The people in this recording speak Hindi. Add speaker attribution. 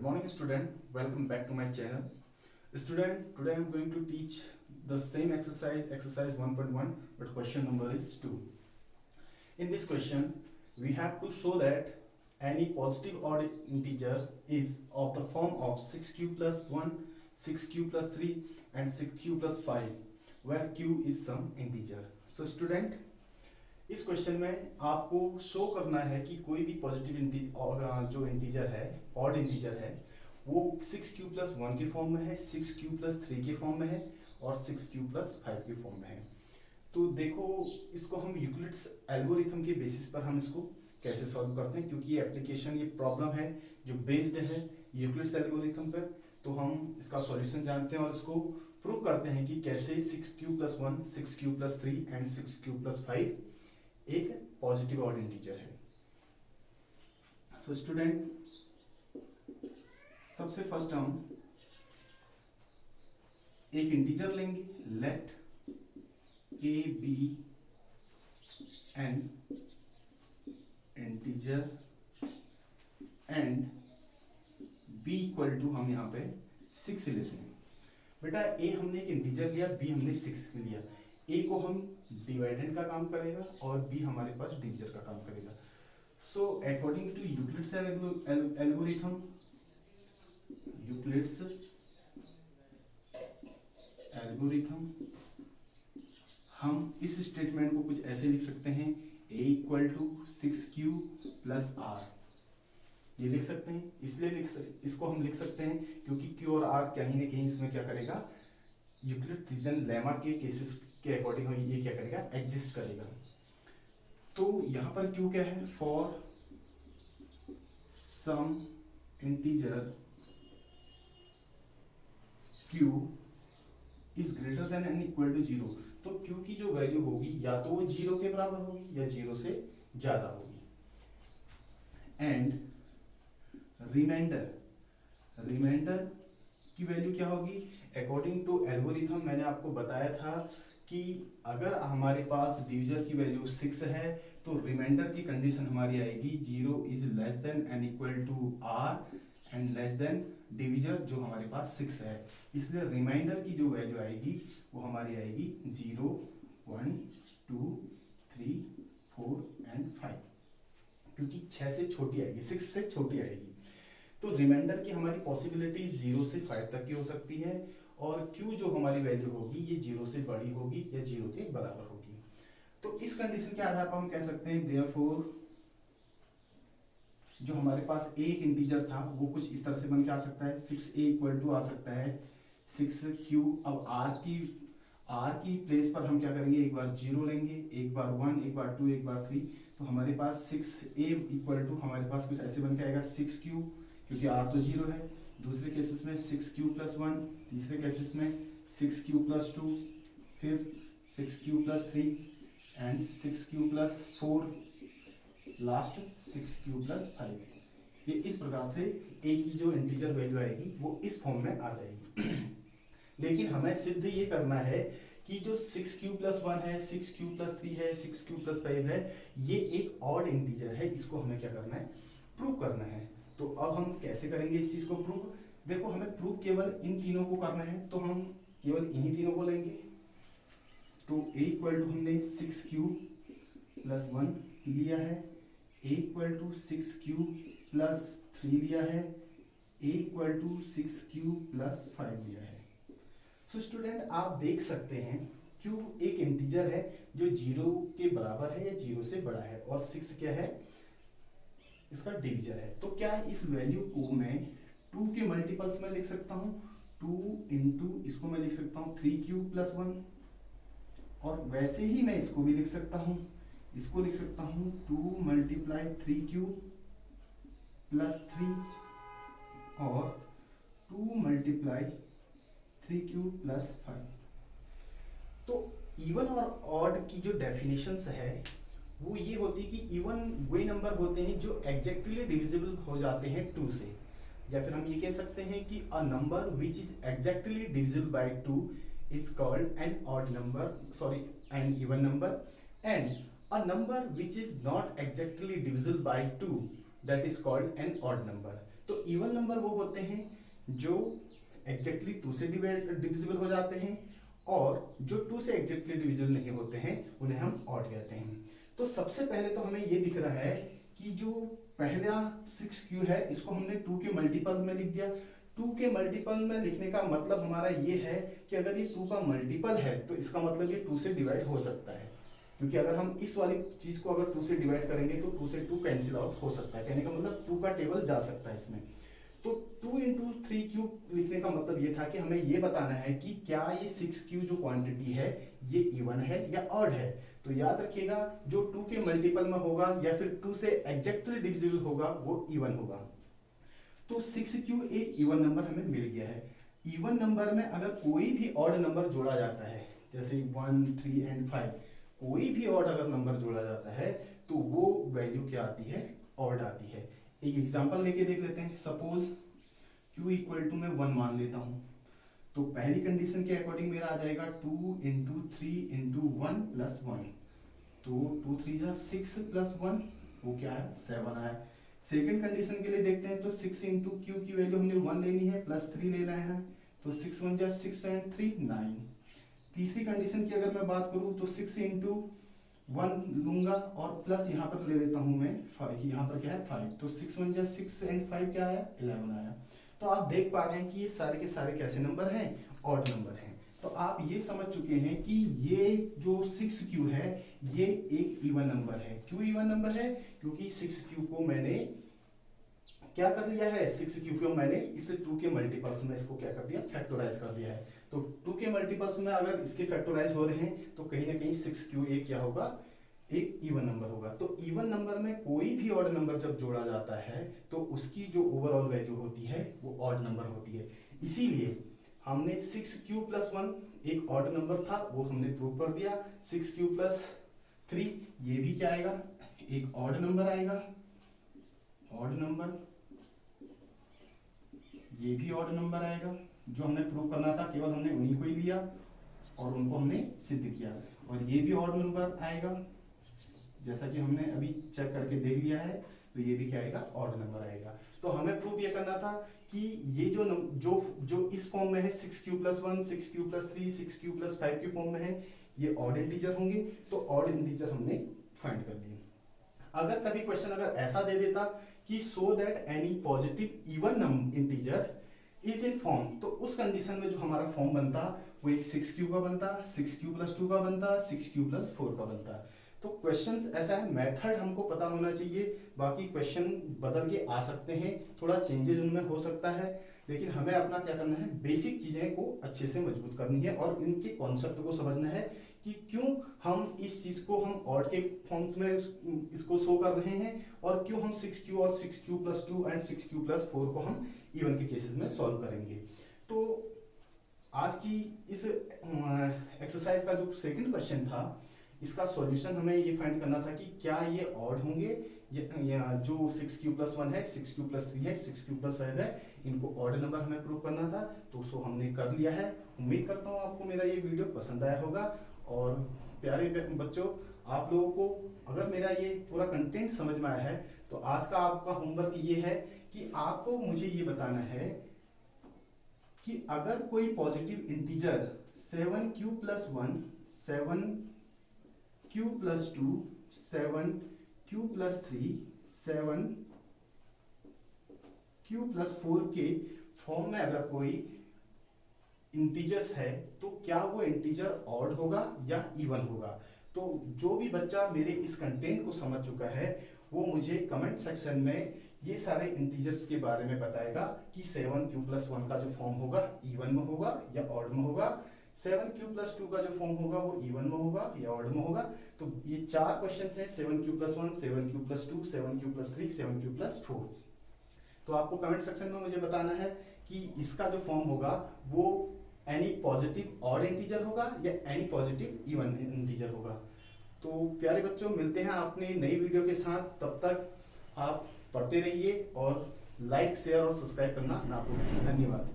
Speaker 1: Good morning student, welcome back to my channel. Student, today I am going to teach the same exercise 1.1, but question number is 2. In this question, we have to show that any positive odd integer is of the form of 6q plus 1, 6q plus 3 and 6q plus 5, where q is some integer. So student, इस क्वेश्चन में आपको शो करना है कि कोई भी पॉजिटिव जो इंटीजर है, ऑड इंटीजर है, वो 6q प्लस 1 के फॉर्म में है, 6q प्लस 3 के फॉर्म में है और 6q प्लस 5 के फॉर्म में है. तो देखो, इसको हम यूक्लिड्स एल्गोरिथम के बेसिस पर हम इसको कैसे सॉल्व करते हैं, क्योंकि ये एप्लीकेशन, ये प्रॉब्लम है जो बेस्ड है यूक्लिड्स एल्गोरिथम पर. तो हम इसका सॉल्यूशन जानते हैं और इसको प्रूव करते हैं कि कैसे 6q plus 1, 6q plus 3 and 6q plus 5 एक पॉजिटिव ऑड इंटीजर है. सो स्टूडेंट, सबसे फर्स्ट हम एक इंटीजर लेंगे. Let a be an integer and b equal to, हम यहां पे 6 लेते हैं. बेटा a हमने एक इंटीजर लिया, b हमने 6 लिया. a को हम डिवाइडेंड का काम करेगा और b हमारे पास डिविजन का काम करेगा. So according to Euclid's algorithm, हम इस स्टेटमेंट को कुछ ऐसे लिख सकते हैं, a equal to 6q plus r. ये लिख सकते हैं, इसलिए इसको हम लिख सकते हैं क्योंकि q और r कहीं ना कहीं इसमें क्या करेगा, यूक्लिड डिवीजन लेमा के केसेस के अकॉर्डिंग हम ये क्या करेगा, एग्जिस्ट करेगा. तो यहां पर q क्या है, for some integer q is greater than and equal to 0. तो q की जो वैल्यू होगी या तो वो 0 के बराबर होगी या 0 से ज्यादा होगी. एंड रिमाइंडर की वैल्यू क्या होगी, अकॉर्डिंग टू एल्गोरिथम मैंने आपको बताया था कि अगर हमारे पास डिविजर की वैल्यू 6 है तो रिमाइंडर की कंडीशन हमारी आएगी 0 is less than and equal to r and less than divisor जो हमारे पास 6 है. इसलिए रिमाइंडर की जो वैल्यू आएगी वो हमारी आएगी 0, 1, 2, 3, 4 एंड 5, क्योंकि 6 से छोटी आएगी, 6 से छोटी आएगी. तो रिमाइंडर की हमारी पॉसिबिलिटी 0 से 5 तक की हो सकती है और q जो हमारी वैल्यू होगी ये 0 से बड़ी होगी या 0 के बराबर होगी. तो इस कंडीशन के आधार पर हम कह सकते हैं देयरफॉर जो हमारे पास एक इंटीजर था वो कुछ इस तरह से बन के आ सकता है, 6a इक्वल टू आ सकता है 6q. अब r की प्लेस पर हम क्या करेंगे, एक बार 0 लेंगे, एक बार 1, एक बार 2, एक बार 3. तो हमारे पास 6a इक्वल टू हमारे पास कुछ ऐसे बन के आएगा 6q, क्योंकि r तो 0 है. दूसरे केसेस में 6q प्लस 1, तीसरे केसेस में 6q प्लस 2, फिर 6q plus 3 and 6q plus 4, last 6q plus 5. ये इस प्रकार से a की जो इंटीजर वैल्यू आएगी वो इस फॉर्म में आ जाएगी. लेकिन हमें सिद्ध ये करना है कि जो 6q प्लस 1 है, 6q प्लस 3 है, 6q प्लस 5 है, ये एक ऑड इंटीजर है. इसको हमें क्या करना है, प्रूव करना है. तो अब हम कैसे करेंगे इस चीज को प्रूव. देखो, हमें प्रूव केवल इन तीनों को करना है, तो हम केवल इन्हीं तीनों को लेंगे. तो a इक्वल टू हमने 6q प्लस 1 लिया है, a equal to 6q plus 3 लिया है, a equal to 6q plus 5 लिया है. सो स्टूडेंट, आप देख सकते हैं q एक इंटीजर है जो 0 के बराबर है या 0 से बड़ा है और 6 क्या है, इसका डिविजर है. तो क्या इस वैल्यू को मैं 2 के मल्टीपल्स में लिख सकता हूं, 2 इंटू इसको मैं लिख सकता हूं 3q प्लस 1, और वैसे ही मैं इसको भी लिख सकता हूं, इसको लिख सकता हूं 2 मल्टीप्लाई 3q प्लस 3 और 2 मल्टीप्लाई 3q प्लस 5. तो इवन और ऑड की जो डेफिनेशंस है वो ये होती है कि इवन वे नंबर होते हैं जो एग्जैक्टली डिविजिबल हो जाते हैं 2 से, या फिर हम ये कह सकते हैं कि a number which is exactly divisible by 2 is called an odd number, sorry an even number. And a number which is not exactly divisible by 2 that is called an odd number. तो इवन नंबर वो होते हैं जो एग्जैक्टली 2 से डिविजिबल हो जाते हैं, और जो 2 से एग्जैक्टली डिविजिबल नहीं होते हैं उन्हें हम ऑड कहते हैं। तो सबसे पहले तो हमें ये दिख रहा है कि जो पहला 6q है इसको हमने 2 के मल्टीपल में लिख दिया। 2 के मल्टीपल में लिखने का मतलब हमारा ये है कि अगर ये 2 का मल्टीपल है तो इसका मतलब ये 2 से डिवाइड हो सकता है, क्योंकि अगर हम इस वाली चीज को अगर 2 से डिवाइड करेंगे तो 2 से 2 कैंसिल आउट हो सकता है, कहने का मतलब 2 का टेबल जा सकता है इसमें। तो 2 इंटू 3q लिखने का मतलब ये था कि हमें ये बताना है कि क्या ये 6q जो क्वांटिटी है ये इवन है या ऑड है। तो याद रखिएगा जो 2 के मल्टीपल में होगा या फिर 2 से एग्जैक्टली डिविजिबल होगा वो इवन होगा। तो 6q एक इवन नंबर हमें मिल गया है। इवन नंबर में अगर कोई भी ऑड नंबर जोड़ा जाता है, जैसे 1, 3 एंड 5, कोई भी ऑड अगर नंबर जोड़ा जाता है तो वो वैल्यू क्या आती है, ऑड आती है। एक एग्जांपल लेके देख लेते हैं। सपोज q इक्वल टू मैं 1 मान लेता हूं, तो पहली कंडीशन के अकॉर्डिंग मेरा आ जाएगा 2 इंटू 3 इंटू 1 प्लस 1, तो 2 3 जा 6 प्लस 1 वो क्या है 7 आया। सेकंड कंडीशन के लिए देखते हैं, तो 6 इंटू क्यू की वैल्यू हमने 1 लेनी है, प्लस 3 ले रहे हैं, तो 6 1 जा 6 एंड 3 9। तीसरी कंडीशन की अगर मैं बात करूं तो 6 इंटू 1 लूंगा और प्लस यहाँ पर ले लेता हूं मैं 5, यहाँ पर क्या है 5, तो 6 1 जा 6 एंड 5 क्या आया 11 आया। तो आप देख पा रहे हैं कि ये सारे के सारे कैसे नंबर हैं, ऑड नंबर हैं। तो आप ये समझ चुके हैं कि ये जो 6q है ये एक इवन नंबर है। क्यों इवन नंबर है? क्योंकि 6q को मैंने क्या कर लिया है, 6q को मैंने इस 2 के मल्टीपल्स में इसको क्या कर दिया, फैक्टराइज कर दिया है। तो 2 के मल्टीपल्स में अगर इसके फैक्टराइज हो रहे हैं तो कहीं ना कहीं 6q एक क्या होगा, एक इवन नंबर होगा। तो इवन नंबर में कोई भी ऑड नंबर जब जोड़ा जाता है तो उसकी जो ओवरऑल वैल्यू होती है वो ऑड नंबर होती है। इसीलिए हमने 6q प्लस 1 एक ऑड नंबर था वो हमने प्रूव कर दिया। 6q प्लस 3 ये भी क्या आएगा, एक ऑड नंबर आएगा, ऑड नंबर, ये भी ऑड नंबर आएगा। जो हमने प्रूव करना था केवल हमने उन्हीं को ही लिया और उनको हमने सिद्ध किया। और ये भी ऑड नंबर आएगा, जैसा कि हमने अभी चेक करके देख लिया है, तो ये भी क्या आएगा, ऑड नंबर आएगा। तो हमें प्रूव ये करना था कि ये जो इस फॉर्म में है 6q plus 1, 6q plus 3, 6q plus 5 के फॉर्म में है, ये ऑड इंटीजर होंगे। तो ऑड इंटीजर हमने फाइंड कर लिए। अगर कभी क्वेश्चन अगर ऐसा दे देता कि so that any positive even integer is in form, तो उस कंडीशन में जो हमारा फॉर्म बनता वो एक 6q का बनता, 6q प्लस 2 का बनता, 6q प्लस 4 का बनता। तो क्वेश्चंस ऐसा है, मेथड हमको पता होना चाहिए। बाकी क्वेश्चन बदल के आ सकते हैं, थोड़ा चेंजेस उनमें हो सकता है, लेकिन हमें अपना क्या करना है, बेसिक चीजें को अच्छे से मजबूत करनी है और इनके कॉन्सेप्ट को समझना है कि क्यों हम इस चीज को हम ऑड के फॉर्म्स में इसको शो कर रहे हैं और क्यों हम 6q और 6q plus 2 and 6q plus 4 को हम इवन के केसेस में सॉल्व करेंगे। तो आज की इस एक्सरसाइज का जो सेकंड क्वेश्चन था, इसका सॉल्यूशन हमें ये फाइंड करना था कि क्या ये ऑड होंगे या जो 6q प्लस 1 है, 6q प्लस 3 है, 6q प्लस 5 है, इनको ऑड नंबर हमें प्रूव करना था। तो उसको हमने कर लिया है। उम्मीद करता हूँ आपको मेरा ये वीडियो पसंद आया होगा। और प्यारे बच्चों, आप लोगों को अगर मेरा ये पूरा कंटेंट समझ में आया है तो आज का आपका होमवर्क ये है कि आपको मुझे ये बताना है कि अगर कोई positive integer 7q plus 1, 7q plus 2, 7q plus 3, 7q plus 4 के फॉर्म में अगर कोई इंटीजर्स है तो क्या वो इंटीजर ऑड होगा या इवन होगा। तो जो भी बच्चा मेरे इस कंटेंट को समझ चुका है वो मुझे कमेंट सेक्शन में ये सारे इंटीजर्स के बारे में बताएगा कि 7q प्लस 1 का जो फॉर्म होगा इवन में होगा या ऑड में होगा, 7q प्लस 2 का जो फॉर्म होगा वो इवन में होगा या ऑड में होगा। तो ये 4 क्वेश्चन हैं, 7q plus 1, 7q plus 2, 7q plus 3, 7q plus 4। तो आपको कमेंट सेक्शन में मुझे बताना है कि इसका जो फॉर्म होगा वो एनी पॉजिटिव ऑड इंटीजर होगा या एनी पॉजिटिव इवन इंटीजर होगा। तो प्यारे बच्चों, मिलते हैं अपने नई वीडियो के साथ। तब तक आप पढ़ते रहिए और लाइक, शेयर और सब्सक्राइब करना ना भूलें। धन्यवाद।